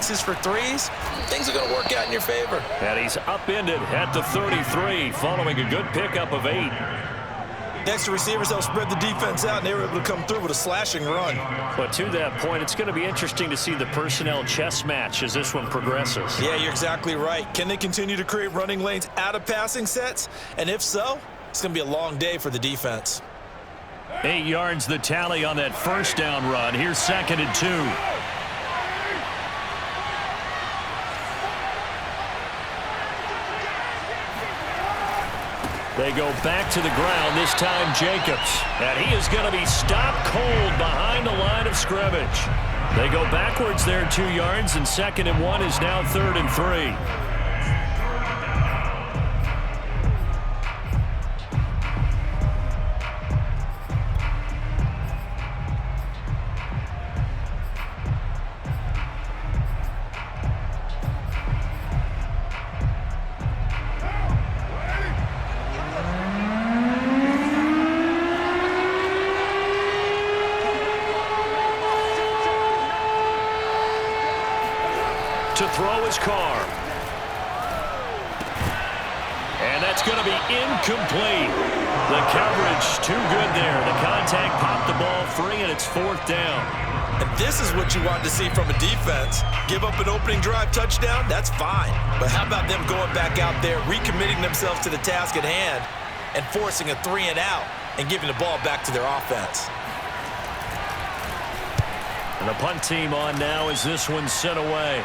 chances for threes, things are going to work out in your favor. And he's upended at the 33 following a good pickup of 8. Next, the receivers help spread the defense out, and they were able to come through with a slashing run. But to that point, it's going to be interesting to see the personnel chess match as this one progresses. Yeah, you're exactly right. Can they continue to create running lanes out of passing sets? And if so, it's going to be a long day for the defense. 8 yards the tally on that first down run. Here's 2nd and 2. They go back to the ground, this time Jacobs. And he is going to be stopped cold behind the line of scrimmage. They go backwards there 2 yards, and 2nd and 1 is now 3rd and 3. To throw his car. And that's going to be incomplete. The coverage too good there. The contact popped the ball free, and it's 4th down. And this is what you want to see from a defense. Give up an opening drive touchdown, that's fine. But how about them going back out there, recommitting themselves to the task at hand, and forcing a 3 and out and giving the ball back to their offense. And the punt team on now as this one's sent away.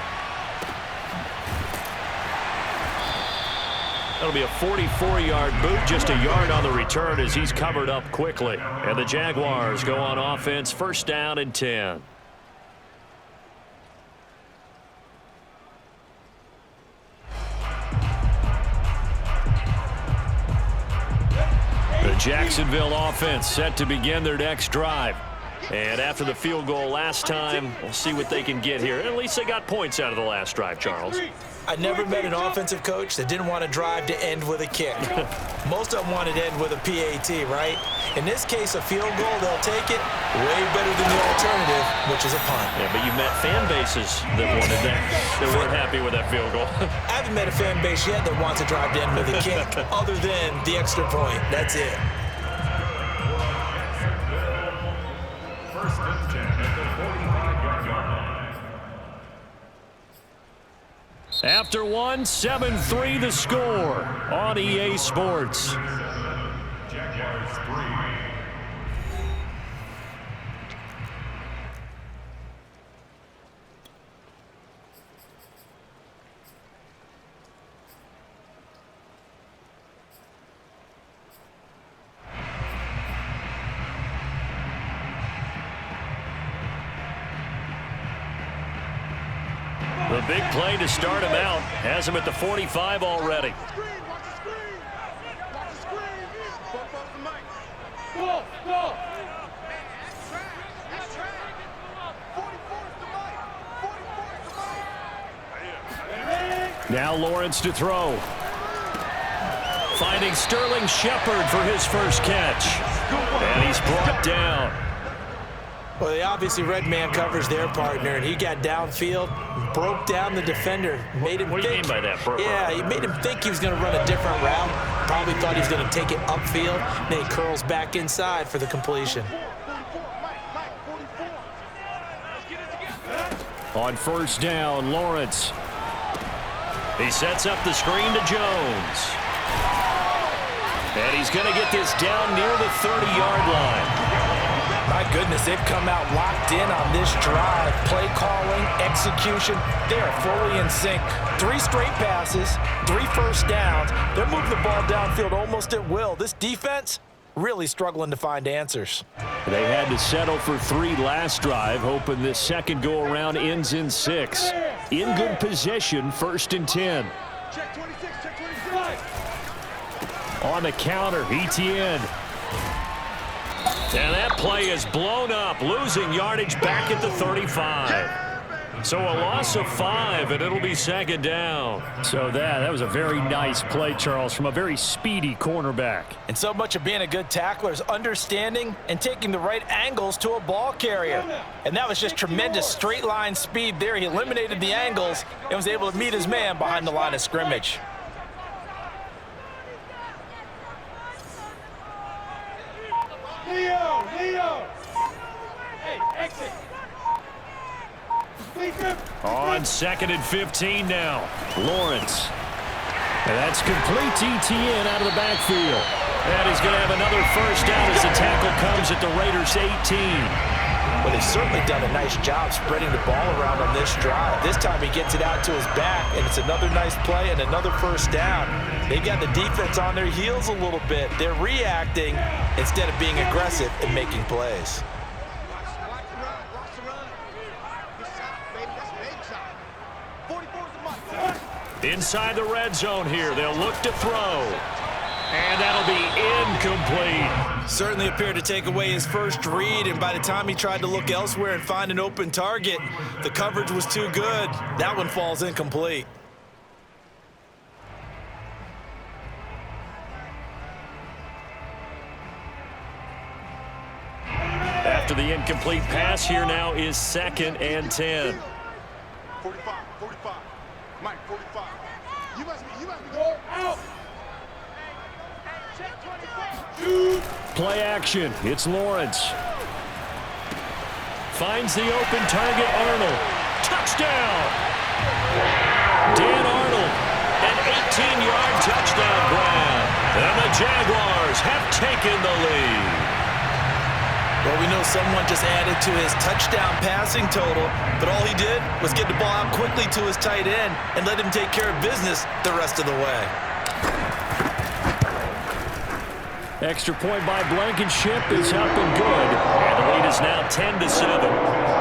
That'll be a 44-yard boot, just a yard on the return as he's covered up quickly. And the Jaguars go on offense, 1st down and 10. The Jacksonville offense set to begin their next drive. And after the field goal last time, we'll see what they can get here. At least they got points out of the last drive, Charles. I never met an offensive coach that didn't want to drive to end with a kick. Most of them wanted to end with a PAT, right? In this case, a field goal, they'll take it way better than the alternative, which is a punt. Yeah, but you met fan bases that wanted that. They weren't happy with that field goal. I haven't met a fan base yet that wants to drive to end with a kick other than the extra point. That's it. After one, 7-3 the score on EA Sports. The big play to start him out has him at the 45 already. Now Lawrence to throw. Finding Sterling Shepard for his first catch. And he's brought down. Well, they obviously read man coverage their partner, and he got downfield, broke down the defender, made him think. What do you mean by that? Yeah, he made him think he was going to run a different route. Probably thought he was going to take it upfield. Then he curls back inside for the completion. On 1st down, Lawrence. He sets up the screen to Jones. And he's going to get this down near the 30-yard line. My goodness, they've come out locked in on this drive. Play calling, execution, they're fully in sync. 3 straight passes, 3 first downs. They're moving the ball downfield almost at will. This defense really struggling to find answers. They had to settle for 3 last drive, hoping this second go-around ends in 6. In good possession, 1st and 10. Check 26, check 25. On the counter, Etienne. And that play is blown up, losing yardage back at the 35. So a loss of 5, and it'll be second down. So that was a very nice play, Charles, from a very speedy cornerback. And so much of being a good tackler is understanding and taking the right angles to a ball carrier. And that was just tremendous straight line speed there. He eliminated the angles and was able to meet his man behind the line of scrimmage. Leo! Hey, exit! On 2nd and 15 now. Lawrence. And that's complete ETN out of the backfield. And he's going to have another first down as the tackle comes at the Raiders' 18. Well, they've certainly done a nice job spreading the ball around on this drive. This time he gets it out to his back, and it's another nice play and another first down. They've got the defense on their heels a little bit. They're reacting instead of being aggressive and making plays. Inside the red zone here. They'll look to throw. And that'll be incomplete. Certainly appeared to take away his first read, and by the time he tried to look elsewhere and find an open target, the coverage was too good. That one falls incomplete. After the incomplete pass, here now is 2nd and 10. 45. Mike, 45. You must be going out. Play action. It's Lawrence. Finds the open target, Arnold. Touchdown! Dan Arnold, an 18-yard touchdown grab. And the Jaguars have taken the lead. Well, we know someone just added to his touchdown passing total, but all he did was get the ball out quickly to his tight end and let him take care of business the rest of the way. Extra point by Blankenship is up and good. And the lead is now 10-7.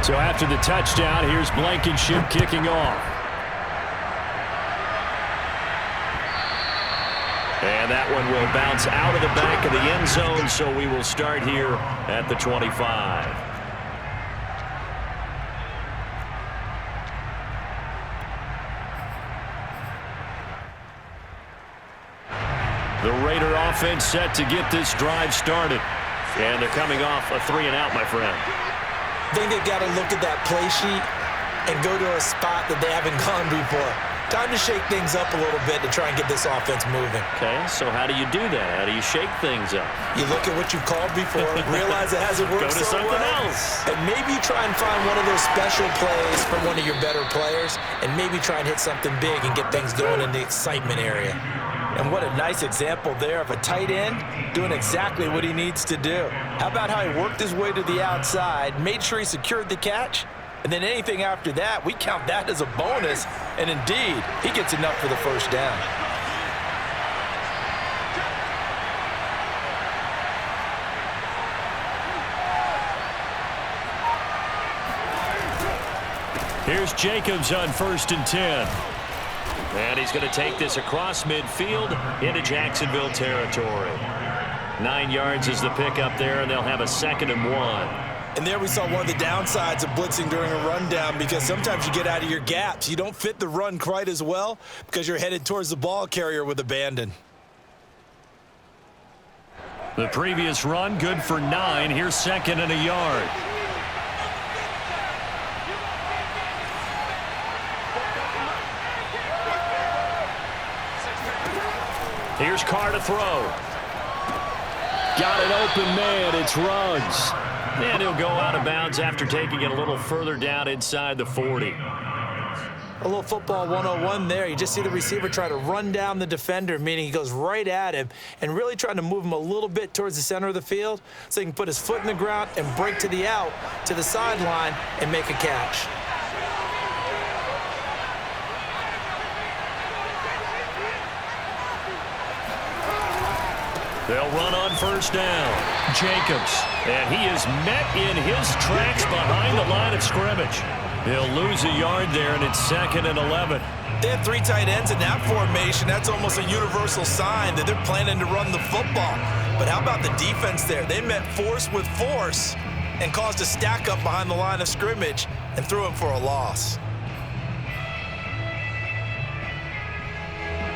So after the touchdown, here's Blankenship kicking off. And that one will bounce out of the back of the end zone, so we will start here at the 25. The Raider offense set to get this drive started. And they're coming off a 3-and-out, my friend. I think they've got to look at that play sheet and go to a spot that they haven't gone before. Time to shake things up a little bit to try and get this offense moving. Okay, so how do you do that? How do you shake things up? You look at what you've called before, realize it hasn't worked Go to so something well, else. and maybe you try and find one of those special plays from one of your better players, and maybe try and hit something big and get things going in the excitement area. And what a nice example there of a tight end doing exactly what he needs to do. How about how he worked his way to the outside, made sure he secured the catch, and then anything after that, we count that as a bonus. And indeed, he gets enough for the first down. Here's Jacobs on 1st and 10. And he's going to take this across midfield into Jacksonville territory. 9 yards is the pickup there, and they'll have a 2nd and 1. And there we saw one of the downsides of blitzing during a rundown, because sometimes you get out of your gaps. You don't fit the run quite as well because you're headed towards the ball carrier with abandon. The previous run, good for 9. Here's 2nd and a yard. Here's Carr to throw. Got an open man. It's Ruggs. And he'll go out of bounds after taking it a little further down inside the 40. A little football 101 there. You just see the receiver try to run down the defender, meaning he goes right at him and really trying to move him a little bit towards the center of the field so he can put his foot in the ground and break to the out, to the sideline, and make a catch. They'll run on 1st down. Jacobs. And he is met in his tracks behind the line of scrimmage. He'll lose a yard there, and it's 2nd and 11. They have 3 tight ends in that formation. That's almost a universal sign that they're planning to run the football. But how about the defense there? They met force with force and caused a stack up behind the line of scrimmage and threw him for a loss.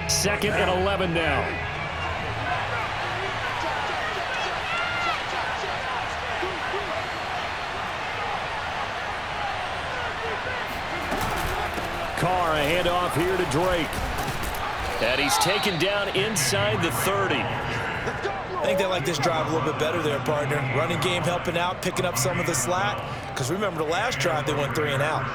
2nd and 11 now. Carr, a handoff here to Drake. And he's taken down inside the 30. I think they like this drive a little bit better there, partner. Running game helping out, picking up some of the slack. Because remember the last drive, they went 3 and out.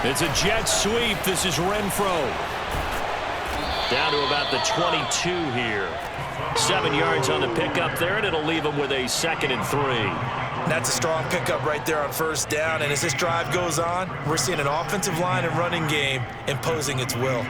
It's a jet sweep. This is Renfro. Down to about the 22 here. 7 yards on the pickup there, and it'll leave him with a 2nd and 3. That's a strong pickup right there on 1st down. And as this drive goes on, we're seeing an offensive line and running game imposing its will.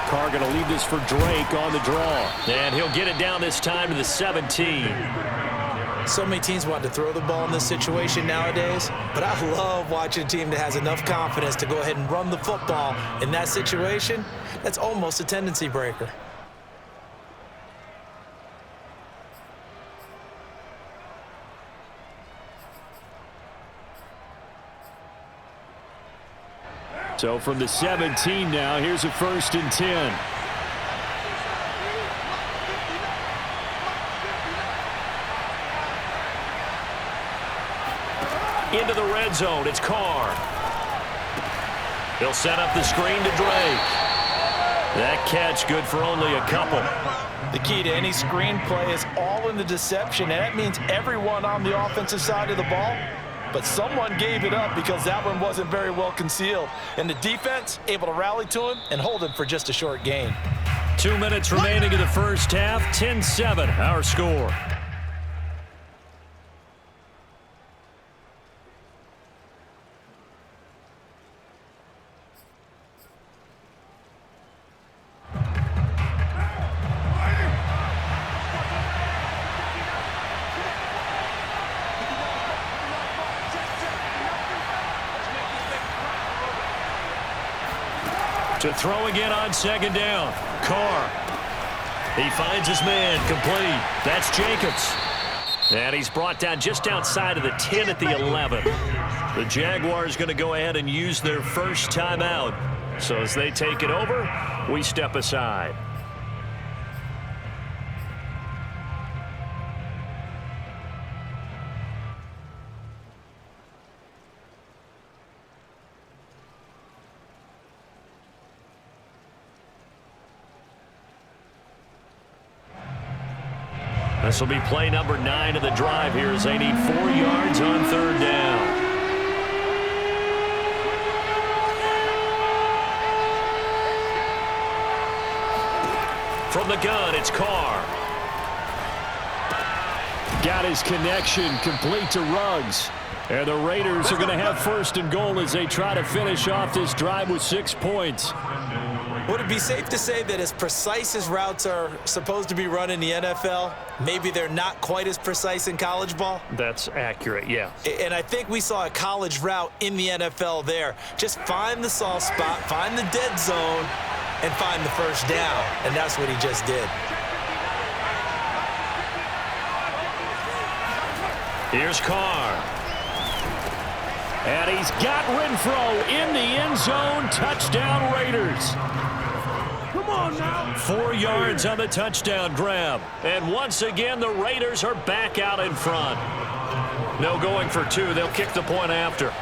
Carr going to leave this for Drake on the draw. And he'll get it down this time to the 17. So many teams want to throw the ball in this situation nowadays, but I love watching a team that has enough confidence to go ahead and run the football in that situation. That's almost a tendency breaker. So from the 17 now, here's a 1st and 10. Into the red zone. It's Carr. He'll set up the screen to Drake. That catch good for only a couple. The key to any screen play is all in the deception, and that means everyone on the offensive side of the ball. But someone gave it up because that one wasn't very well concealed. And the defense able to rally to him and hold him for just a short gain. 2 minutes remaining in the 1st half. 10-7, our score. To throw again on 2nd down. Carr. He finds his man. Complete. That's Jacobs. And he's brought down just outside of the 10 at the 11. The Jaguars going to go ahead and use their first timeout. So as they take it over, we step aside. This will be play number 9 of the drive here as they need 4 yards on 3rd down. From the gun, it's Carr. Got his connection complete to Ruggs. And the Raiders are going to have 1st and goal as they try to finish off this drive with 6 points. Would it be safe to say that as precise as routes are supposed to be run in the NFL, maybe they're not quite as precise in college ball? That's accurate, yeah. And I think we saw a college route in the NFL there. Just find the soft spot, find the dead zone, and find the 1st down. And that's what he just did. Here's Carr. And he's got Renfro in the end zone. Touchdown, Raiders. Come on now. 4 yards on the touchdown grab. And once again, the Raiders are back out in front. No going for 2. They'll kick the point after.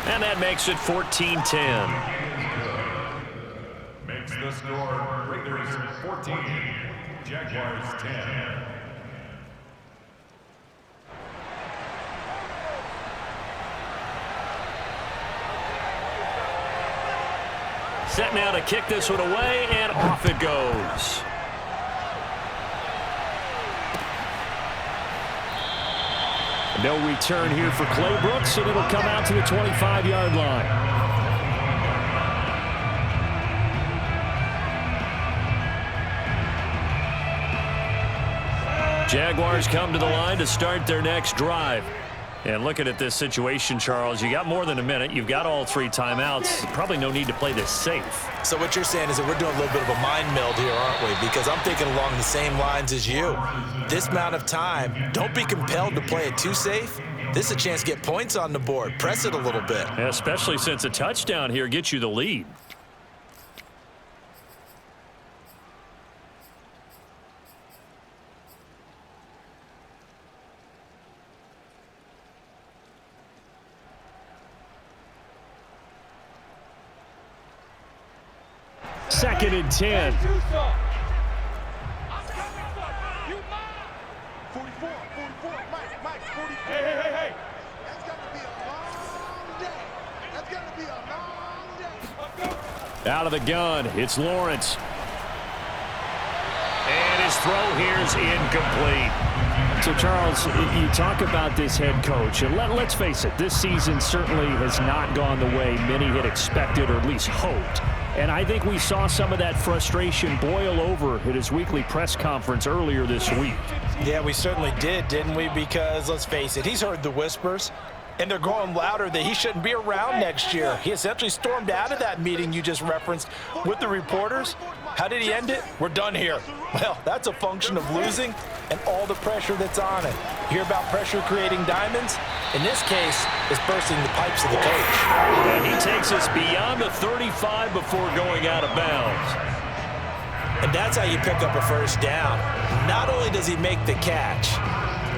And that makes it 14-10. Makes the score Raiders 14, Jaguars 10. Set now to kick this one away, and off it goes. No return here for Clay Brooks, and it'll come out to the 25-yard line. Jaguars come to the line to start their next drive. And looking at this situation, Charles, you got more than a minute. You've got all 3 timeouts. Probably no need to play this safe. So what you're saying is that we're doing a little bit of a mind meld here, aren't we? Because I'm thinking along the same lines as you. This amount of time, don't be compelled to play it too safe. This is a chance to get points on the board. Press it a little bit. Especially since a touchdown here gets you the lead. Second and 10. 44, 44, Mike, 44. Hey. That's got to be a long day. That's got to be a long day. Out of the gun, it's Lawrence. And his throw here is incomplete. So, Charles, you talk about this head coach, and let's face it, this season certainly has not gone the way many had expected or at least hoped. And I think we saw some of that frustration boil over at his weekly press conference earlier this week. Yeah, we certainly did, didn't we? Because, let's face it, he's heard the whispers, and they're growing louder that he shouldn't be around next year. He essentially stormed out of that meeting you just referenced with the reporters. How did he end it? We're done here. Well, that's a function of losing and all the pressure that's on it. You hear about pressure creating diamonds? In this case, it's bursting the pipes of the coach. And he takes us beyond the 35 before going out of bounds. And that's how you pick up a first down. Not only does he make the catch,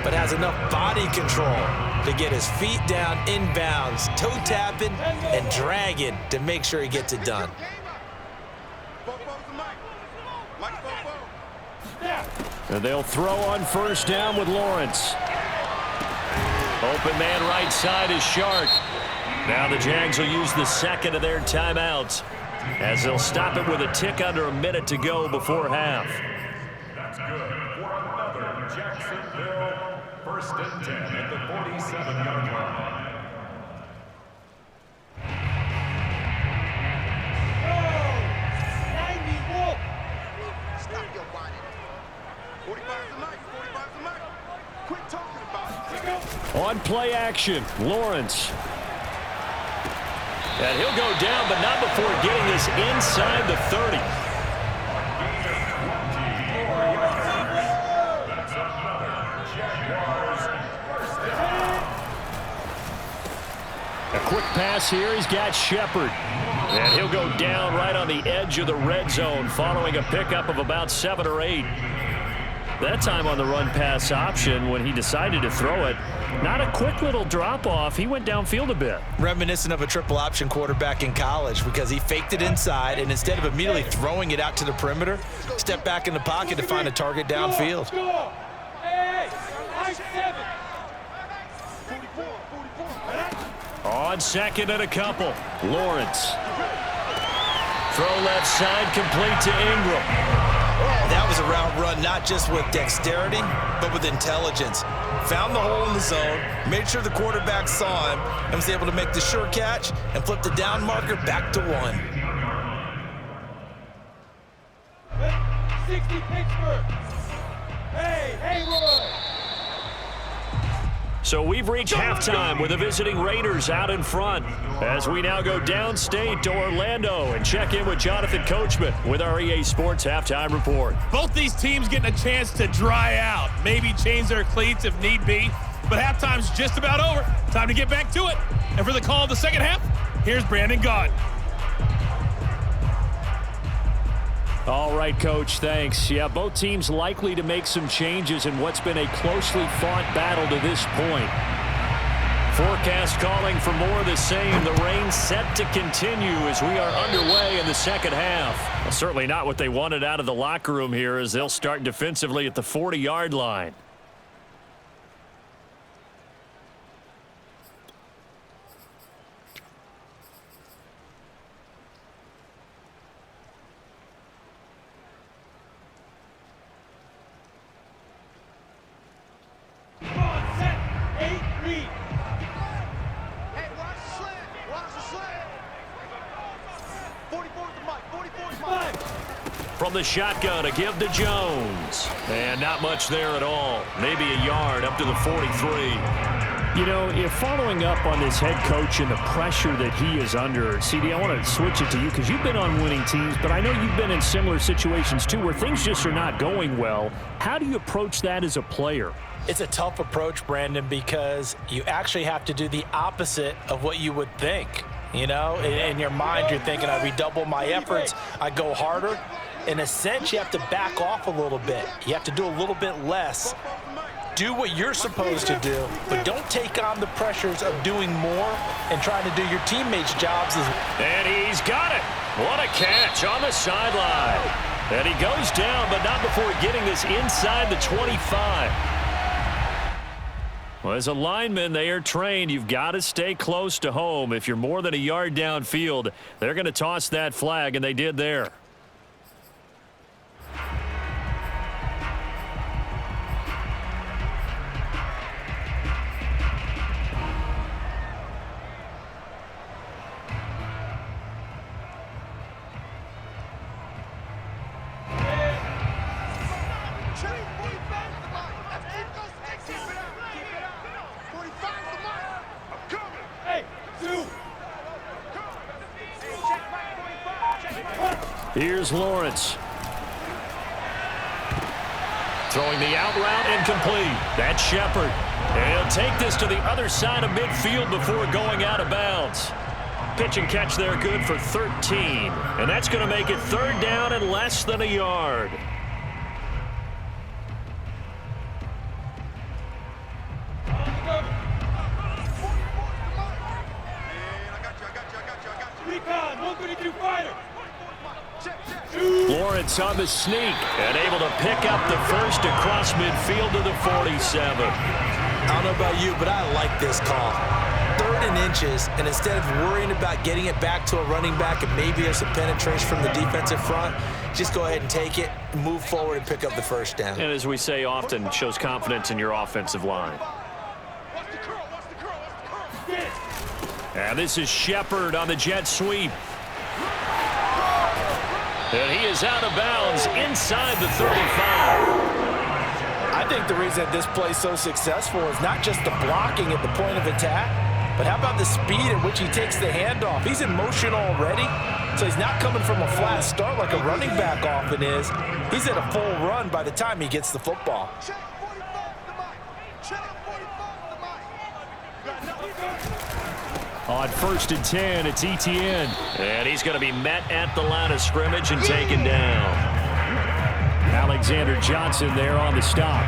but has enough body control to get his feet down inbounds, toe tapping and dragging to make sure he gets it done. And they'll throw on first down with Lawrence. Open man right side is Shark. Now the Jags will use the second of their timeouts as they'll stop it with a tick under a minute to go before half. That's good for another Jacksonville first and 10 at the 47-yard line. Stop your whining. 45's the night. 45's the night. Quit talking about it. On play action, Lawrence. And he'll go down, but not before getting this inside the 30. That's another Jaguars first and 10. A quick pass here. He's got Shepard. And he'll go down right on the edge of the red zone following a pickup of about 7 or 8. That time on the run pass option when he decided to throw it. Not a quick little drop off. He went downfield a bit. Reminiscent of a triple option quarterback in college because he faked it inside and instead of immediately throwing it out to the perimeter, stepped back in the pocket to find a target downfield. Hey, 44. On second and a couple, Lawrence. Throw left side, complete to Ingram. That was a route run not just with dexterity, but with intelligence. Found the hole in the zone, made sure the quarterback saw him, and was able to make the sure catch and flip the down marker back to 1. 60 Pittsburgh. Hey, Roy. So we've reached halftime with the visiting Raiders out in front as we now go downstate to Orlando and check in with Jonathan Coachman with our EA Sports Halftime Report. Both these teams getting a chance to dry out, maybe change their cleats if need be, but halftime's just about over. Time to get back to it. And for the call of the second half, here's Brandon Gaudin. All right, Coach, thanks. Yeah, both teams likely to make some changes in what's been a closely fought battle to this point. Forecast calling for more of the same. The rain set to continue as we are underway in the second half. Well, certainly not what they wanted out of the locker room here as they'll start defensively at the 40-yard line. From the shotgun, a give to Jones. And not much there at all. Maybe a yard up to the 43. You know, if following up on this head coach and the pressure that he is under, CD, I want to switch it to you because you've been on winning teams, but I know you've been in similar situations too where things just are not going well. How do you approach that as a player? It's a tough approach, Brandon, because you actually have to do the opposite of what you would think. You know, in your mind, you're thinking, I redouble my efforts, I go harder. In a sense, you have to back off a little bit. You have to do a little bit less. Do what you're supposed to do, but don't take on the pressures of doing more and trying to do your teammates' jobs as well. And he's got it. What a catch on the sideline. And he goes down, but not before getting this inside the 25. Well, as a lineman, they are trained. You've got to stay close to home. If you're more than a yard downfield, they're going to toss that flag, and they did there. Here's Lawrence. Throwing the out route incomplete. That's Shepard. And he'll take this to the other side of midfield before going out of bounds. Pitch and catch there good for 13. And that's going to make it third down and less than a yard. Lawrence on the sneak and able to pick up the first across midfield to the 47. I don't know about you, but I like this call. 3rd and inches, and instead of worrying about getting it back to a running back and maybe there's some penetration from the defensive front, just go ahead and take it, move forward, and pick up the first down. And as we say often, shows confidence in your offensive line. And this is Shepard on the jet sweep. And he is out of bounds inside the 35. I think the reason that this play is so successful is not just the blocking at the point of attack, but how about the speed at which he takes the handoff? He's in motion already, so he's not coming from a flat start like a running back often is. He's at a full run by the time he gets the football. On 1st and 10, it's Etienne. And he's going to be met at the line of scrimmage and taken down. Alexander Johnson there on the stop.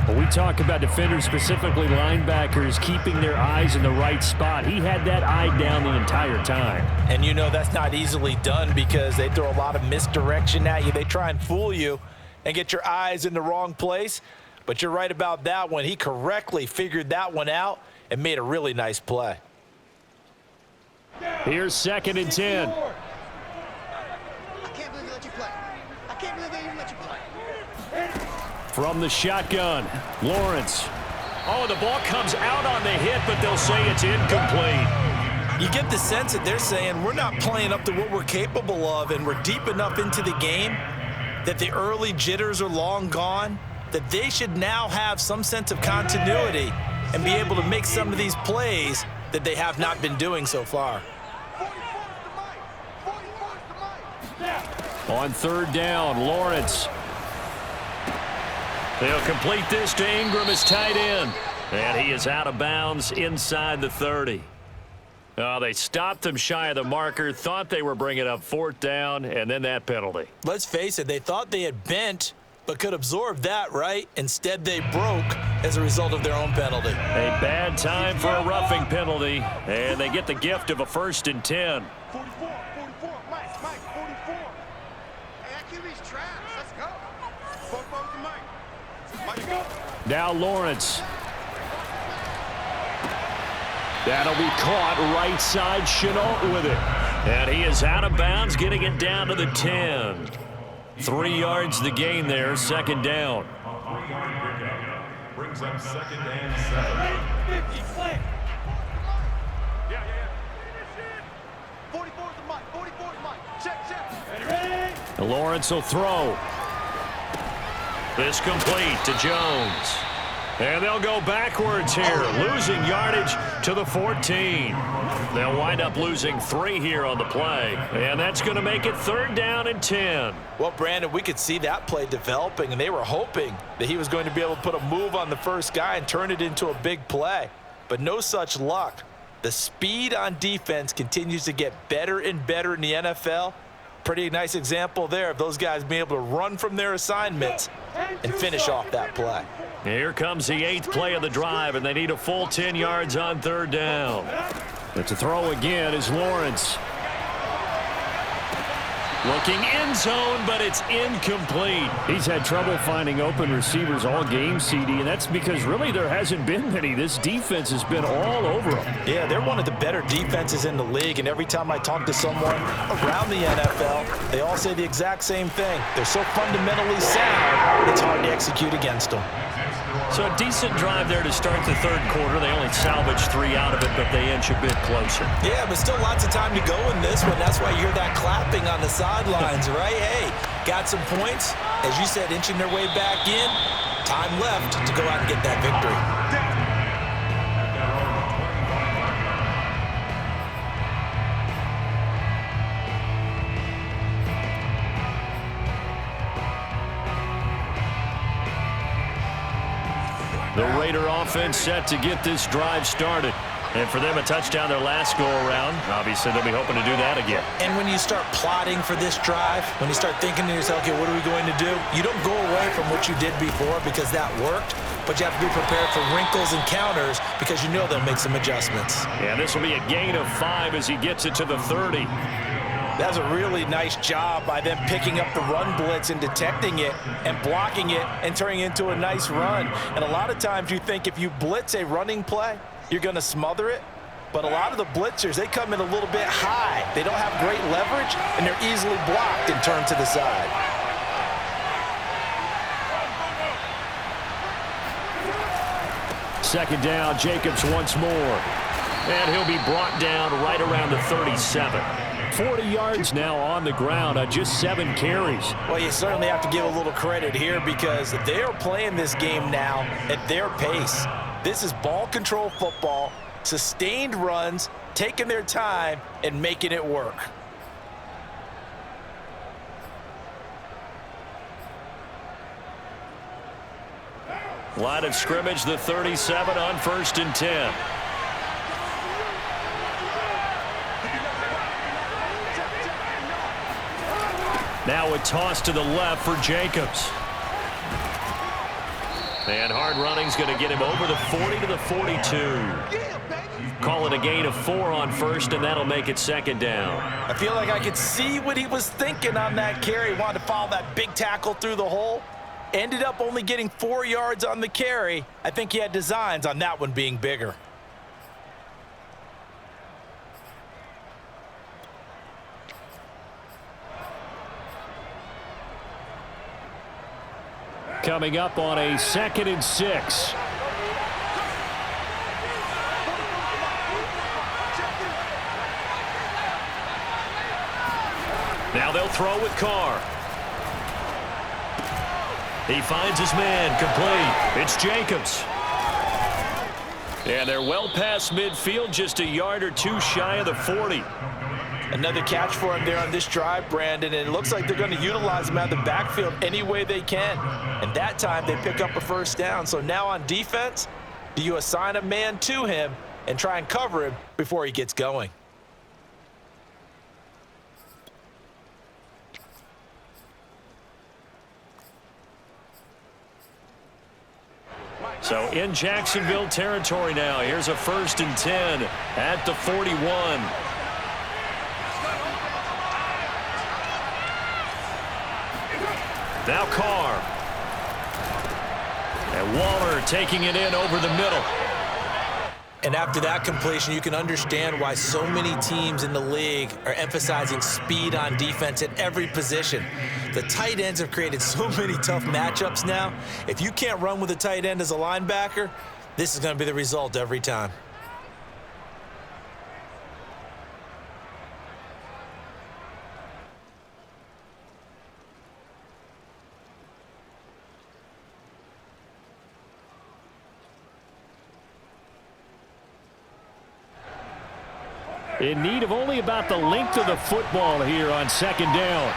When we talk about defenders, specifically linebackers, keeping their eyes in the right spot, he had that eye down the entire time. And you know that's not easily done because they throw a lot of misdirection at you. They try and fool you and get your eyes in the wrong place. But you're right about that one. He correctly figured that one out and made a really nice play. Here's 2nd and 10. I can't believe they let you play. I can't believe they even let you play. From the shotgun, Lawrence. Oh, the ball comes out on the hit, but they'll say it's incomplete. You get the sense that they're saying we're not playing up to what we're capable of, and we're deep enough into the game that the early jitters are long gone, that they should now have some sense of continuity. and be able to make some of these plays that they have not been doing so far. On third down, Lawrence. They'll complete this to Ingram as tight end. And he is out of bounds inside the 30. Oh, they stopped him shy of the marker, thought they were bringing up fourth down, and then that penalty. Let's face it, they thought they had bent, but could absorb that, right? Instead, they broke as a result of their own penalty. A bad time for a roughing penalty, and they get the gift of a 1st and 10. 44, Mike, 44. Hey, that QB's trash. Let's go. Both to Mike. Mike, go. Now Lawrence. That'll be caught right side. Chenault with it. And he is out of bounds, getting it down to the 10. 3 yards the gain there, 2nd down. A 3-yard pickup brings up 2nd and 7. 50, play. Yeah. 44 to Mike. 44 to Mike. Check. Ready? Lawrence will throw. This complete to Jones. And they'll go backwards here, losing yardage to the 14. They'll wind up losing 3 here on the play, and that's going to make it 3rd down and 10. Well, Brandon, we could see that play developing, and they were hoping that he was going to be able to put a move on the first guy and turn it into a big play. But no such luck. The speed on defense continues to get better and better in the NFL. Pretty nice example there of those guys being able to run from their assignments and finish off that play. Here comes the 8th play of the drive, and they need a full 10 yards on 3rd down. But to throw again is Lawrence. Looking end zone, but it's incomplete. He's had trouble finding open receivers all game, CD, and that's because really there hasn't been many. This defense has been all over them. Yeah, they're one of the better defenses in the league, and every time I talk to someone around the NFL, they all say the exact same thing. They're so fundamentally sound, it's hard to execute against them. So a decent drive there to start the 3rd quarter. They only salvaged 3 out of it, but they inch a bit closer. Yeah, but still lots of time to go in this one. That's why you hear that clapping on the sidelines, right? Hey, got some points. As you said, inching their way back in. Time left to go out and get that victory. The Raider offense set to get this drive started. And for them, a touchdown their last go-around. Obviously, they'll be hoping to do that again. And when you start plotting for this drive, when you start thinking to yourself, okay, what are we going to do? You don't go away from what you did before because that worked, but you have to be prepared for wrinkles and counters because you know they'll make some adjustments. Yeah, this will be a gain of 5 as he gets it to the 30. That's a really nice job by them picking up the run blitz and detecting it and blocking it and turning it into a nice run. And a lot of times you think if you blitz a running play, you're going to smother it. But a lot of the blitzers, they come in a little bit high. They don't have great leverage, and they're easily blocked and turned to the side. Second down, Jacobs once more. And he'll be brought down right around the 37. 40 yards now on the ground on just 7 carries. Well, you certainly have to give a little credit here because they are playing this game now at their pace. This is ball control football, sustained runs, taking their time, and making it work. Line of scrimmage, the 37 on 1st and 10. Now a toss to the left for Jacobs. And hard running's going to get him over the 40 to the 42. Call it a gain of 4 on 1st, and that'll make it 2nd down. I feel like I could see what he was thinking on that carry. He wanted to follow that big tackle through the hole. Ended up only getting 4 yards on the carry. I think he had designs on that one being bigger. Coming up on a 2nd and 6. Now they'll throw with Carr. He finds his man, complete. It's Jacobs. And they're well past midfield, just a yard or two shy of the 40. Another catch for him there on this drive, Brandon, and it looks like they're going to utilize him out of the backfield any way they can. And that time they pick up a first down. So now on defense, do you assign a man to him and try and cover him before he gets going? So in Jacksonville territory now. Here's a 1st and 10 at the 41. Now Carr. And Waller taking it in over the middle. And after that completion, you can understand why so many teams in the league are emphasizing speed on defense at every position. The tight ends have created so many tough matchups now. If you can't run with a tight end as a linebacker, this is going to be the result every time. In need of only about the length of the football here on 2nd down.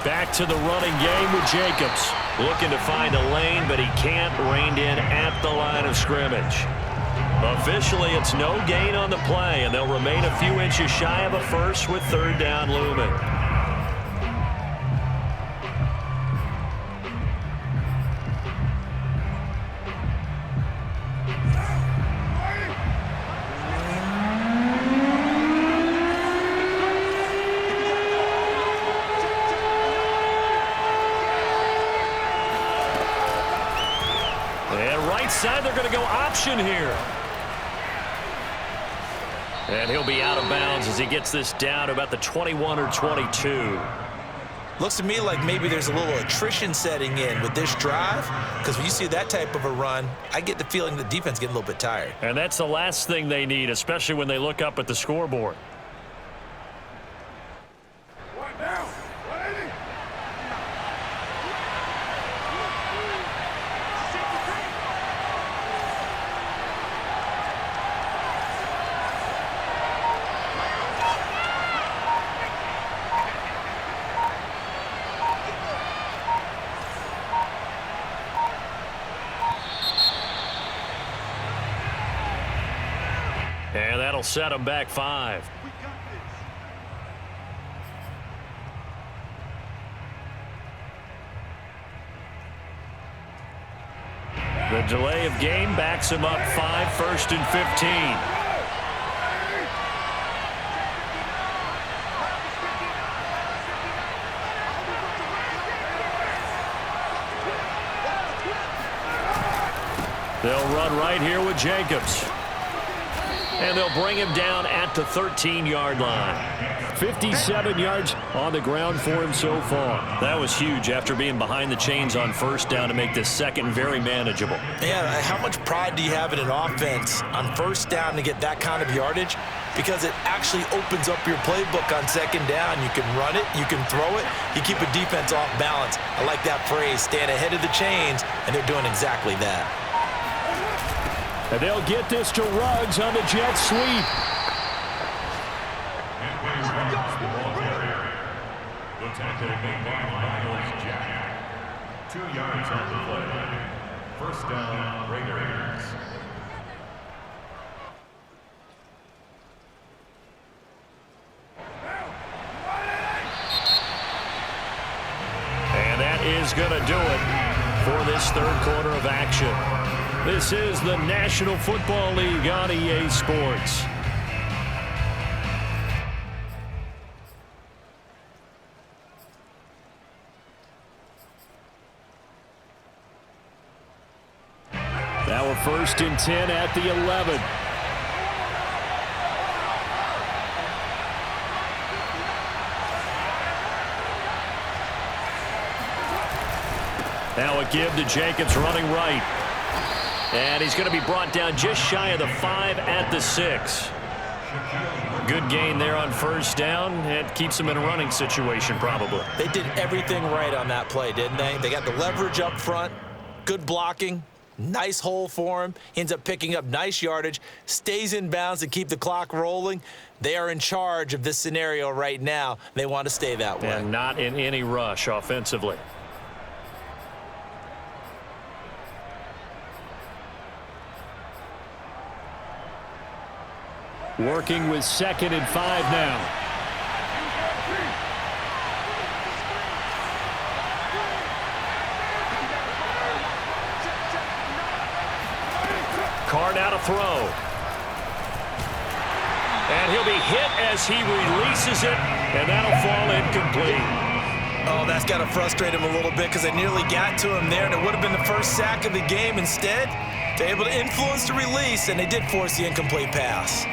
Back to the running game with Jacobs. Looking to find a lane, but he can't. Reined in at the line of scrimmage. Officially, it's no gain on the play, and they'll remain a few inches shy of a first with 3rd down looming. Side, they're going to go option here. And he'll be out of bounds as he gets this down to about the 21 or 22. Looks to me like maybe there's a little attrition setting in with this drive, because when you see that type of a run, I get the feeling the defense getting a little bit tired. And that's the last thing they need, especially when they look up at the scoreboard. And that'll set them back 5. The delay of game backs him up 5, 1st and 15. They'll run right here with Jacobs. And they'll bring him down at the 13-yard line. 57 yards on the ground for him so far. That was huge after being behind the chains on 1st down to make this 2nd very manageable. Yeah, how much pride do you have in an offense on 1st down to get that kind of yardage? Because it actually opens up your playbook on 2nd down. You can run it, you can throw it, you keep a defense off balance. I like that phrase, stand ahead of the chains, and they're doing exactly that. And they'll get this to Ruggs on the jet sweep. The tackle made by Miles Jack. 2 yards on the play. 1st down, Raiders. And that is going to do it for this 3rd quarter of action. This is the National Football League on EA Sports. Now a 1st and 10 at the 11. Now a give to Jacobs running right. And he's going to be brought down just shy of the 5 at the 6. Good gain there on 1st down. It keeps him in a running situation probably. They did everything right on that play, didn't they? They got the leverage up front. Good blocking. Nice hole for him. Ends up picking up nice yardage. Stays in bounds to keep the clock rolling. They are in charge of this scenario right now. They want to stay that way. And not in any rush offensively. Working with 2nd and 5 now. Carr now to throw. And he'll be hit as he releases it, and that'll fall incomplete. Oh, that's got to frustrate him a little bit because they nearly got to him there, and it would have been the first sack of the game. Instead, they're able to influence the release, and they did force the incomplete pass.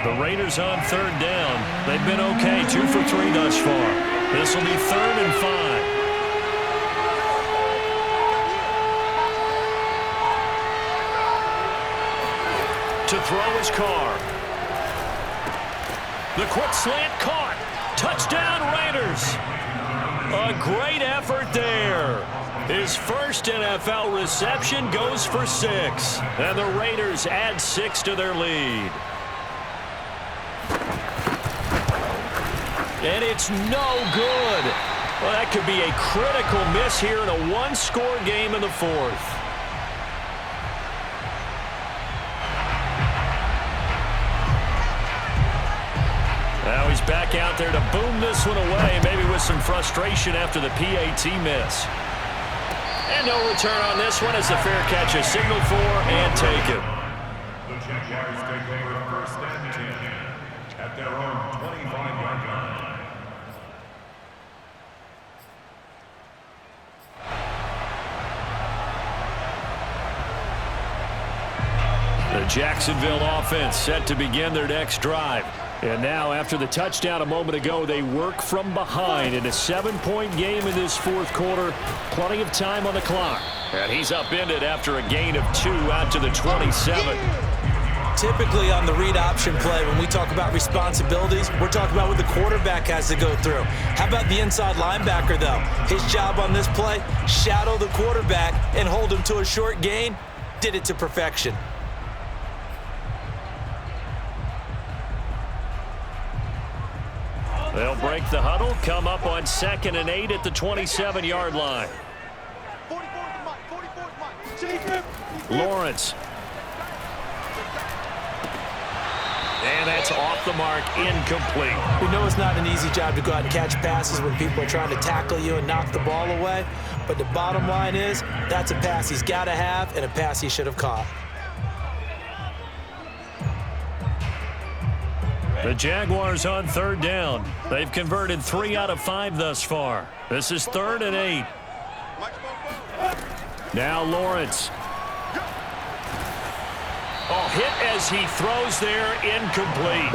The Raiders on 3rd down. They've been okay, 2 for 3 thus far. This will be 3rd and 5. To throw is Carr. The quick slant caught. Touchdown Raiders. A great effort there. His first NFL reception goes for 6. And the Raiders add 6 to their lead. And it's no good. Well, that could be a critical miss here in a one-score game in the 4th. Now he's back out there to boom this one away, maybe with some frustration after the PAT miss. And no return on this one as the fair catch is signaled for and taken. The Jaguars take over 1st and 10 at their own 25-yard line. The Jacksonville offense set to begin their next drive. And now, after the touchdown a moment ago, they work from behind in a 7-point game in this 4th quarter. Plenty of time on the clock. And he's upended after a gain of 2 out to the 27. Typically on the read option play, when we talk about responsibilities, we're talking about what the quarterback has to go through. How about the inside linebacker, though? His job on this play, shadow the quarterback and hold him to a short gain. Did it to perfection. They'll break the huddle, come up on 2nd and 8 at the 27-yard line. Lawrence. And that's off the mark, incomplete. We know it's not an easy job to go out and catch passes when people are trying to tackle you and knock the ball away. But the bottom line is, that's a pass he's got to have and a pass he should have caught. The Jaguars on 3rd down. They've converted 3 out of 5 thus far. This is 3rd and 8. Now Lawrence. Oh, hit as he throws there, incomplete.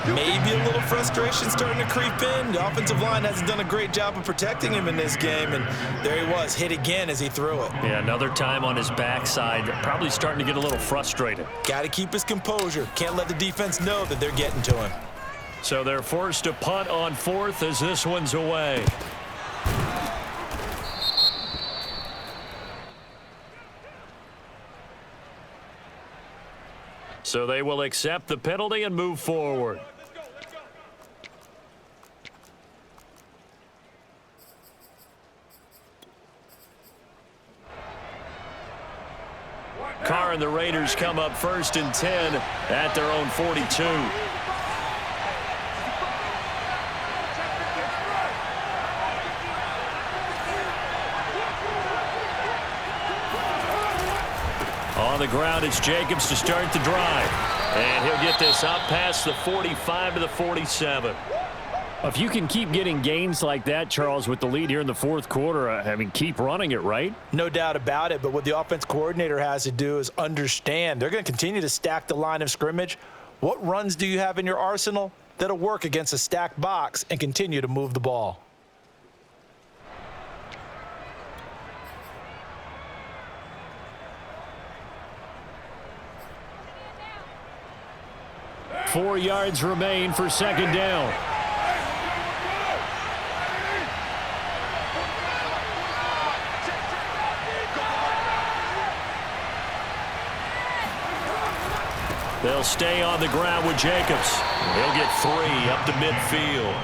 Maybe a little frustration starting to creep in. The offensive line hasn't done a great job of protecting him in this game, and there he was, hit again as he threw it. Yeah, another time on his backside, probably starting to get a little frustrated. Got to keep his composure. Can't let the defense know that they're getting to him. So they're forced to punt on 4th as this one's away. So they will accept the penalty and move forward. Carr and the Raiders come up 1st and 10 at their own 42. On the ground, it's Jacobs to start the drive. And he'll get this up past the 45 to the 47. If you can keep getting gains like that, Charles, with the lead here in the 4th quarter, I mean, keep running it, right? No doubt about it, but what the offense coordinator has to do is understand they're going to continue to stack the line of scrimmage. What runs do you have in your arsenal that'll work against a stacked box and continue to move the ball? 4 yards remain for second down. They'll stay on the ground with Jacobs. He'll get 3 up to midfield.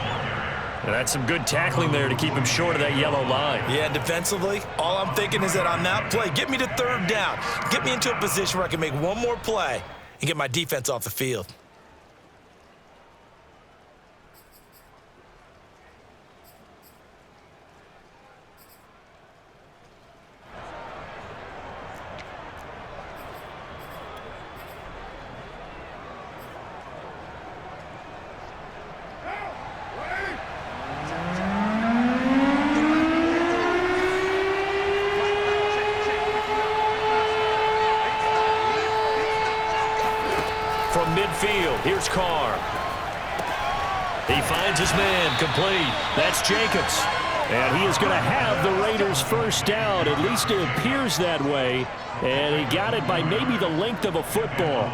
And that's some good tackling there to keep him short of that yellow line. Yeah, defensively, all I'm thinking is that on that play, get me to third down. Get me into a position where I can make one more play and get my defense off the field. From midfield, here's Carr. He finds his man, complete. That's Jacobs. And he is going to have the Raiders first down. At least it appears that way. And he got it by maybe the length of a football.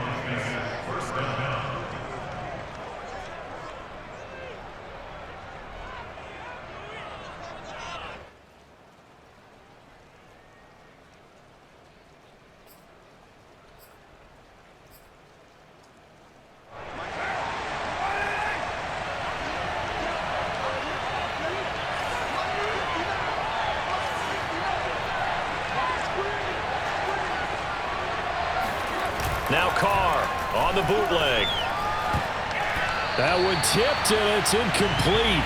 Now Carr on the bootleg. That one tipped, and it's incomplete.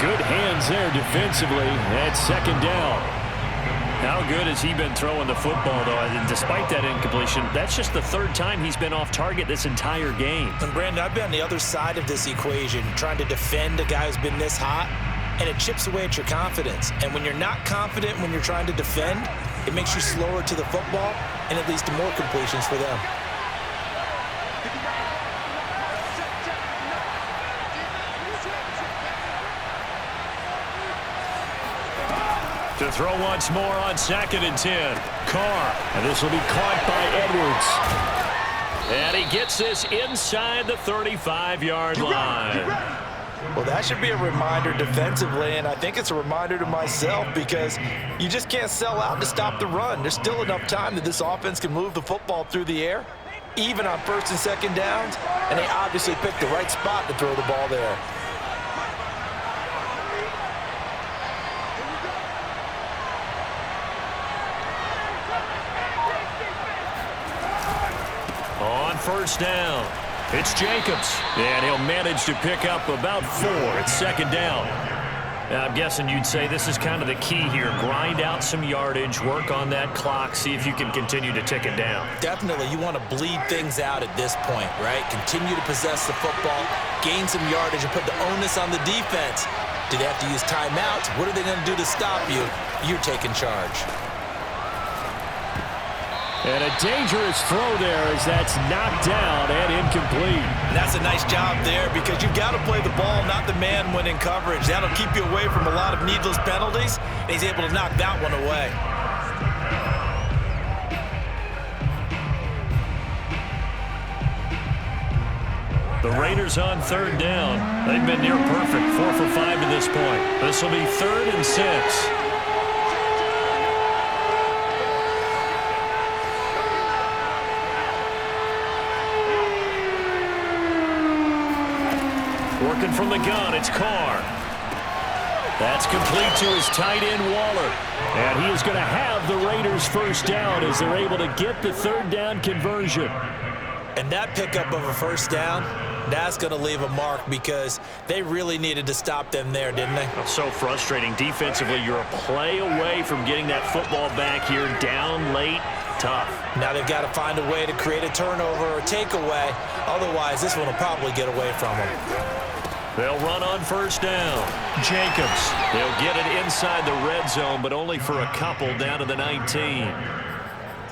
Good hands there defensively at second down. How good has he been throwing the football, though? And despite that incompletion, that's just the 3rd time he's been off target this entire game. And Brandon, I've been on the other side of this equation, trying to defend a guy who's been this hot, and it chips away at your confidence. And when you're not confident when you're trying to defend, it makes you slower to the football, and it leads to more completions for them. To throw once more on 2nd and 10. Carr. And this will be caught by Edwards. And he gets this inside the 35-yard line. Well, that should be a reminder defensively, and I think it's a reminder to myself because you just can't sell out to stop the run. There's still enough time that this offense can move the football through the air, even on 1st and 2nd downs, and they obviously picked the right spot to throw the ball there. On 1st down, it's Jacobs. And he'll manage to pick up about 4 at 2nd down. Now, I'm guessing you'd say this is kind of the key here. Grind out some yardage, work on that clock, see if you can continue to tick it down. Definitely, you want to bleed things out at this point, right? Continue to possess the football, gain some yardage, and put the onus on the defense. Do they have to use timeouts? What are they going to do to stop you? You're taking charge. And a dangerous throw there as that's knocked down and incomplete. And that's a nice job there because you've got to play the ball, not the man when in coverage. That'll keep you away from a lot of needless penalties, and he's able to knock that one away. The Raiders on 3rd down. They've been near perfect, 4 for 5 to this point. This will be 3rd and 6. Working from the gun, it's Carr. That's complete to his tight end, Waller. And he is going to have the Raiders first down as they're able to get the 3rd down conversion. And that pickup of a 1st down, that's going to leave a mark because they really needed to stop them there, didn't they? So frustrating. Defensively, you're a play away from getting that football back here down late. Tough. Now they've got to find a way to create a turnover or takeaway. Otherwise, this one will probably get away from them. They'll run on 1st down. Jacobs. They'll get it inside the red zone, but only for a couple down to the 19.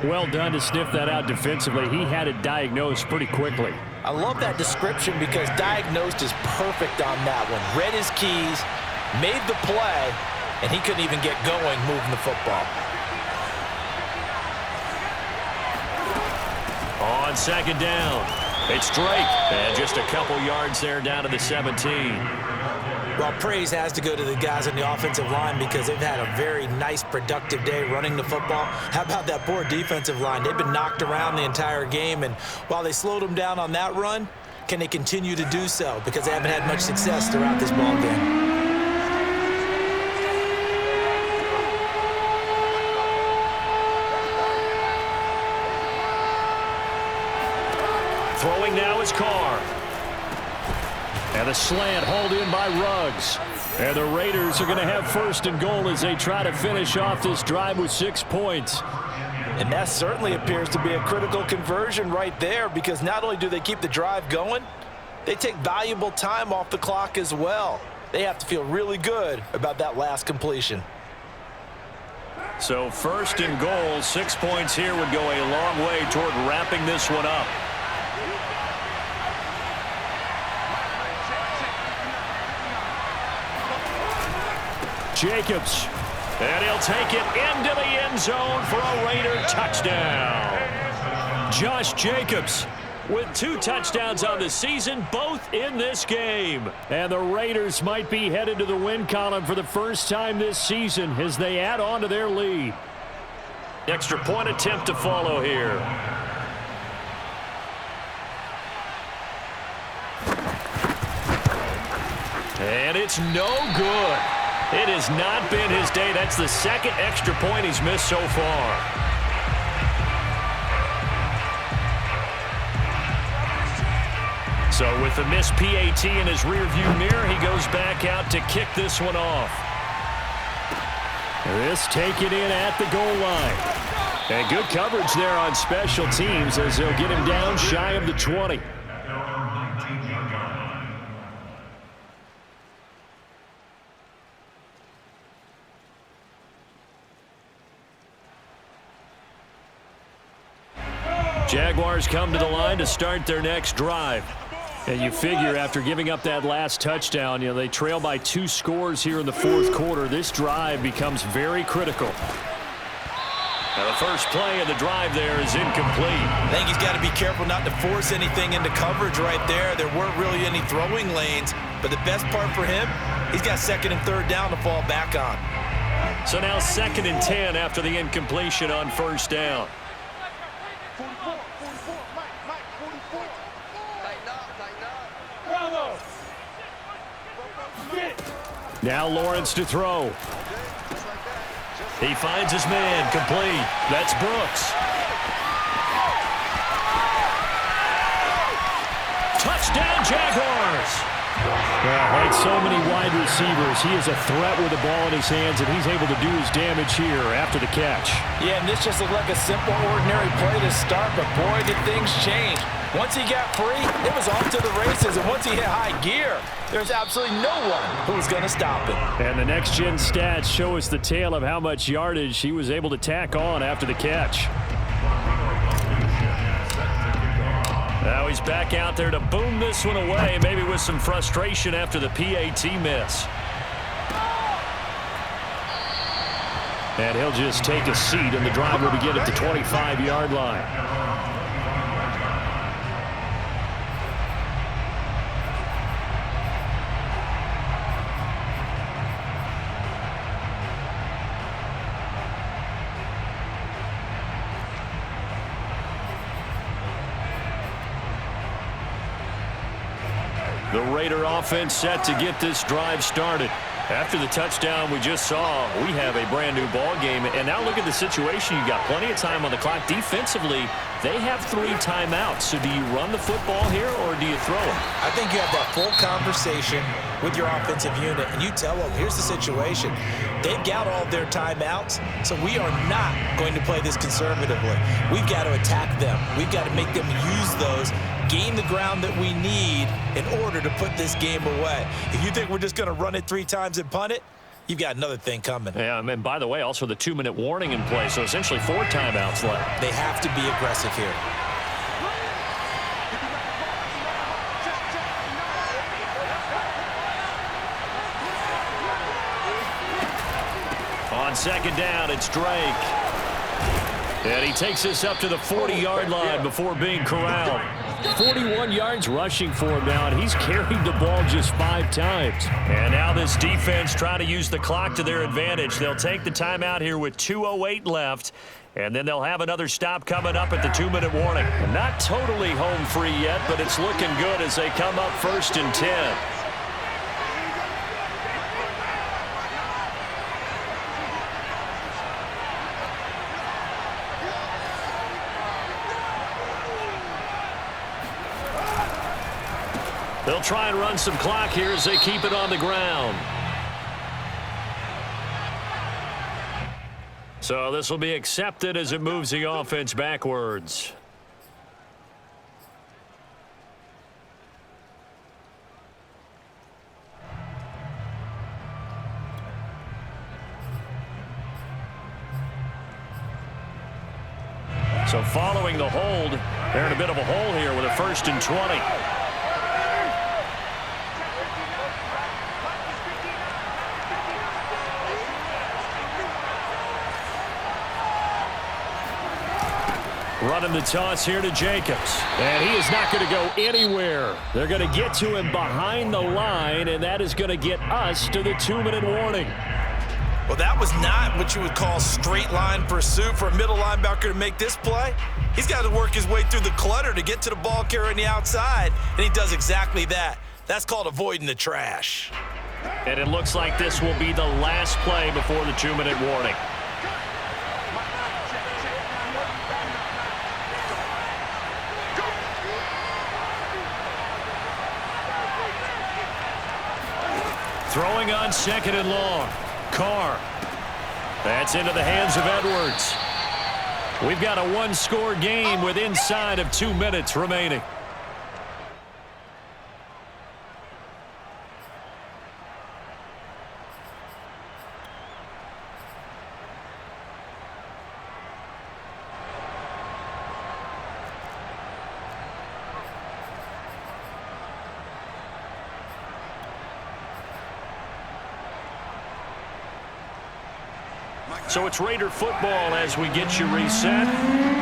Well done to sniff that out defensively. He had it diagnosed pretty quickly. I love that description because diagnosed is perfect on that one. Read his keys, made the play, and he couldn't even get going moving the football. On 2nd down, It's Drake, and just a couple yards there down to the 17. Well, praise has to go to the guys on the offensive line because they've had a very nice, productive day running the football. How about that poor defensive line? They've been knocked around the entire game, and while they slowed them down on that run, can they continue to do so? Because they haven't had much success throughout this ball game. Throwing now is Carr. And a slant hauled in by Ruggs. And the Raiders are going to have first and goal as they try to finish off this drive with 6 points. And that certainly appears to be a critical conversion right there because not only do they keep the drive going, they take valuable time off the clock as well. They have to feel really good about that last completion. So first and goal, 6 points here would go a long way toward wrapping this one up. Jacobs. And he'll take it into the end zone for a Raider touchdown. Josh Jacobs with 2 touchdowns on the season, both in this game. And the Raiders might be headed to the win column for the first time this season as they add on to their lead. Extra point attempt to follow here. And it's no good. It has not been his day. That's the second extra point he's missed so far. So with the missed PAT in his rearview mirror, he goes back out to kick this one off. This taken in at the goal line. And good coverage there on special teams as they'll get him down shy of the 20. Jaguars come to the line to start their next drive. And you figure after giving up that last touchdown, they trail by 2 scores here in the fourth quarter. This drive becomes very critical. Now the first play of the drive there is incomplete. I think he's got to be careful not to force anything into coverage right there. There weren't really any throwing lanes, but the best part for him, he's got second and third down to fall back on. So now 2nd and 10 after the incompletion on first down. Now Lawrence to throw. He finds his man, complete. That's Brooks. Touchdown, Jaguars. Like so many wide receivers, he is a threat with the ball in his hands, and he's able to do his damage here after the catch. Yeah, and this just looked like a simple, ordinary play to start, but boy, did things change. Once he got free, it was off to the races, and once he hit high gear, there's absolutely no one who was going to stop him. And the next-gen stats show us the tale of how much yardage he was able to tack on after the catch. Now he's back out there to boom this one away, maybe with some frustration after the PAT miss. And he'll just take a seat, and the drive will begin at the 25-yard line. The Raider offense set to get this drive started. After the touchdown we just saw, we have a brand new ball game. And now look at the situation. You got plenty of time on the clock. Defensively, they have 3 timeouts. So do you run the football here or do you throw them? I think you have that full conversation with your offensive unit, and you tell them, here's the situation. They've got all their timeouts, so we are not going to play this conservatively. We've got to attack them. We've got to make them use those, gain the ground that we need in order to put this game away. If you think we're just going to run it 3 times and punt it, you've got another thing coming. Yeah, and by the way, also the 2-minute warning in play, so essentially 4 timeouts left. They have to be aggressive here. On second down, it's Drake. And he takes this up to the 40-yard line before being corralled. 41 yards rushing for him now, and he's carried the ball just 5 times. And now this defense trying to use the clock to their advantage. They'll take the timeout here with 2:08 left, and then they'll have another stop coming up at the 2-minute warning. Not totally home free yet, but it's looking good as they come up 1st and 10. They'll try and run some clock here as they keep it on the ground. So this will be accepted as it moves the offense backwards. So following the hold, they're in a bit of a hole here with a 1st and 20. Running the toss here to Jacobs. And he is not going to go anywhere. They're going to get to him behind the line, and that is going to get us to the 2-minute warning. Well, that was not what you would call straight line pursuit for a middle linebacker to make this play. He's got to work his way through the clutter to get to the ball carrier on the outside, and he does exactly that. That's called avoiding the trash. And it looks like this will be the last play before the 2-minute warning. Throwing on 2nd and long. Carr. That's into the hands of Edwards. We've got a 1-score game with inside of 2 minutes remaining. So it's Raider football as we get you reset.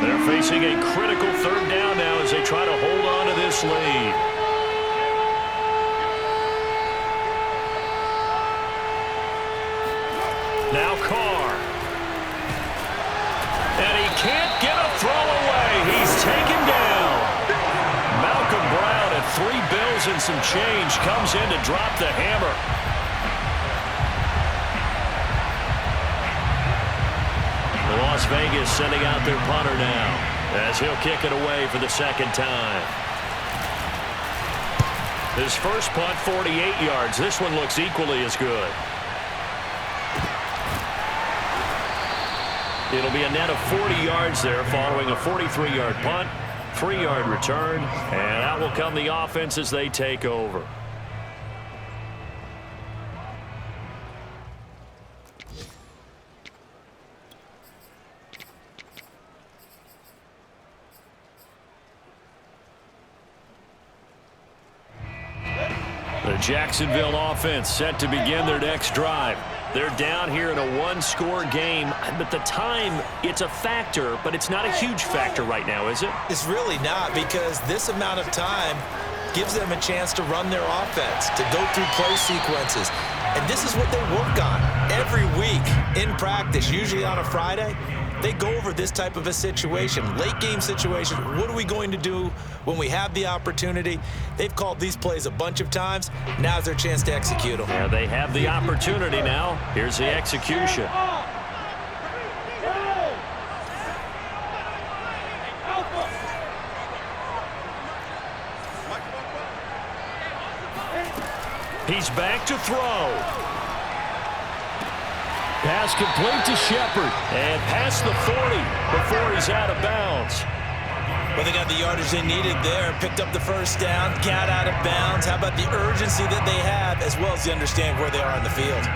They're facing a critical 3rd down now as they try to hold on to this lead. Now Carr. And he can't get a throw away. He's taken down. Malcolm Brown at 3 bills and some change comes in to drop the hammer. Las Vegas sending out their punter now as he'll kick it away for the 2nd time. His first punt, 48 yards. This one looks equally as good. It'll be a net of 40 yards there following a 43-yard punt, 3-yard return, and out will come the offense as they take over. The Jacksonville offense set to begin their next drive. They're down here in a 1-score game, but the time, it's a factor, but it's not a huge factor right now, is it? It's really not, because this amount of time gives them a chance to run their offense, to go through play sequences. And this is what they work on every week in practice, usually on a Friday. They go over this type of a situation, late game situation. What are we going to do when we have the opportunity? They've called these plays a bunch of times. Now's their chance to execute them. Yeah, they have the opportunity now. Here's the execution. He's back to throw. Pass complete to Shepard. And past the 40 before he's out of bounds. Well, they got the yardage they needed there. Picked up the 1st down, got out of bounds. How about the urgency that they have, as well as the understanding where they are on the field?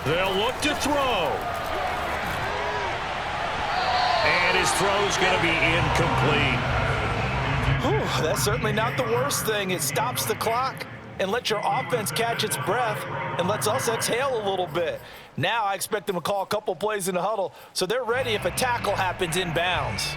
They'll look to throw. And his throw's going to be incomplete. That's certainly not the worst thing. It stops the clock and lets your offense catch its breath and lets us exhale a little bit. Now I expect them to call a couple plays in the huddle so they're ready if a tackle happens inbounds.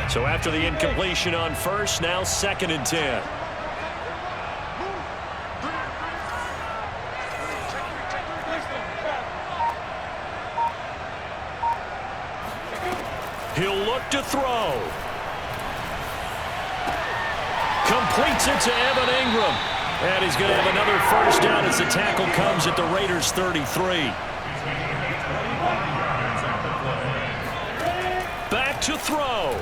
So after the incompletion on first, now 2nd and 10. He'll look to throw. Completes it to Evan Ingram. And he's going to have another first down as the tackle comes at the Raiders' 33. Back to throw.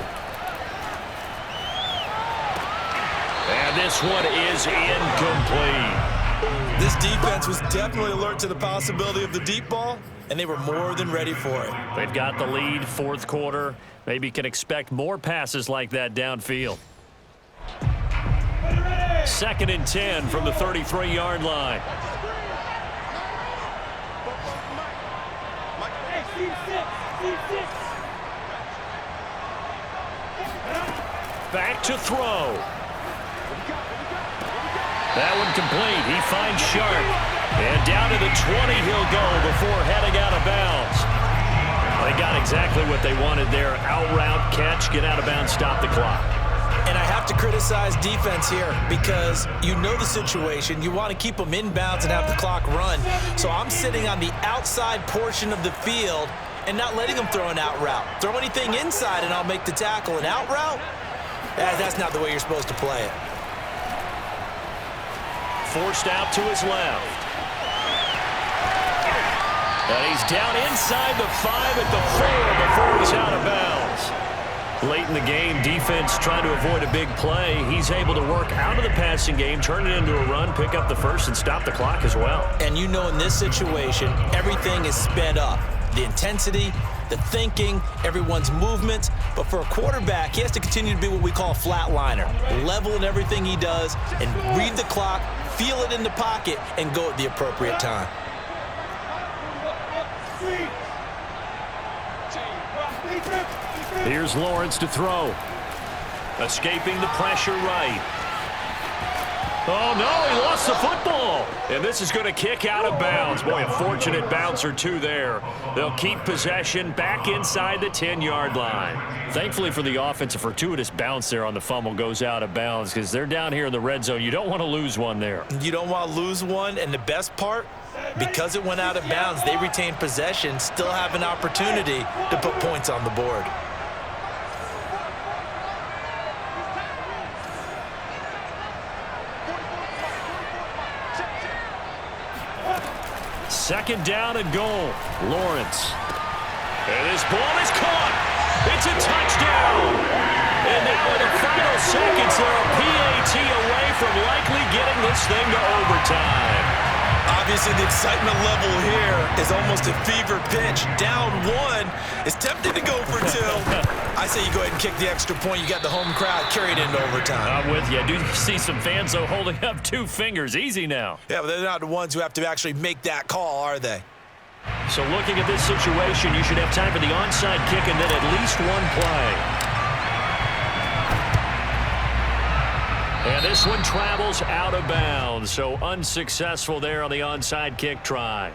And this one is incomplete. This defense was definitely alert to the possibility of the deep ball, and they were more than ready for it. They've got the lead, 4th quarter. Maybe can expect more passes like that downfield. 2nd and 10 from the 33-yard line. Back to throw. That one complete. He finds Sharp. And down to the 20 he'll go before heading out of bounds. They got exactly what they wanted there. Out route, catch, get out of bounds, stop the clock. And I have to criticize defense here because you know the situation. You want to keep them inbounds and have the clock run. So I'm sitting on the outside portion of the field and not letting them throw an out route. Throw anything inside and I'll make the tackle. An out route? That's not the way you're supposed to play it. Forced out to his left. And he's down inside the 5 at the 4 before he's out of bounds. Late in the game, defense trying to avoid a big play. He's able to work out of the passing game, turn it into a run, pick up the first, and stop the clock as well. And you know in this situation, everything is sped up. The intensity, the thinking, everyone's movements. But for a quarterback, he has to continue to be what we call a flatliner. Level in everything he does and read the clock, feel it in the pocket, and go at the appropriate time. Here's Lawrence to throw. Escaping the pressure right. Oh, no, he lost the football. And this is going to kick out of bounds. Boy, a fortunate bounce or two there. They'll keep possession back inside the 10-yard line. Thankfully for the offense, a fortuitous bounce there on the fumble goes out of bounds because they're down here in the red zone. You don't want to lose one there. You don't want to lose one, and the best part, because it went out of bounds, they retain possession, still have an opportunity to put points on the board. Second down and goal. Lawrence. And his ball is caught. It's a touchdown. And now in the final seconds, they're a PAT away from likely getting this thing to overtime. Obviously, the excitement level here is almost a fever pitch. Down 1. It's tempting to go for 2. I say you go ahead and kick the extra point. You got the home crowd carried into overtime. I'm with you. I do see some fans, though, holding up 2 fingers. Easy now. Yeah, but they're not the ones who have to actually make that call, are they? So looking at this situation, you should have time for the onside kick and then at least one play. And this one travels out of bounds, so unsuccessful there on the onside kick try.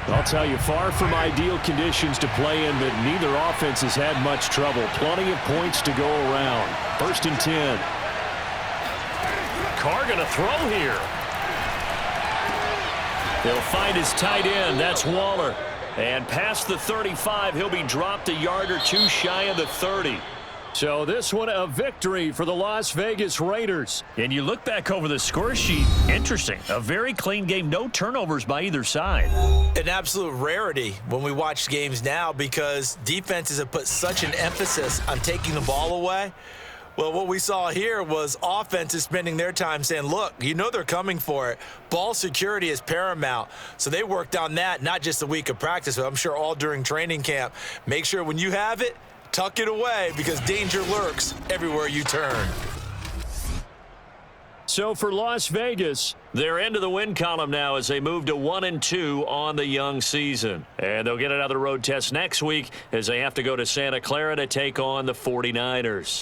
I'll tell you, far from ideal conditions to play in, but neither offense has had much trouble. Plenty of points to go around. 1st and 10. Carr going to throw here. They'll find his tight end. That's Waller. And past the 35, he'll be dropped a yard or 2 shy of the 30. So this one a victory for the Las Vegas Raiders. And you look back over the score sheet, interesting. A very clean game, no turnovers by either side. An absolute rarity when we watch games now because defenses have put such an emphasis on taking the ball away. Well, what we saw here was offenses spending their time saying, look, you know they're coming for it. Ball security is paramount. So they worked on that, not just a week of practice, but I'm sure all during training camp. Make sure when you have it, tuck it away because danger lurks everywhere you turn. So for Las Vegas, they're into the win column now as they move to 1-2 on the young season. And they'll get another road test next week as they have to go to Santa Clara to take on the 49ers.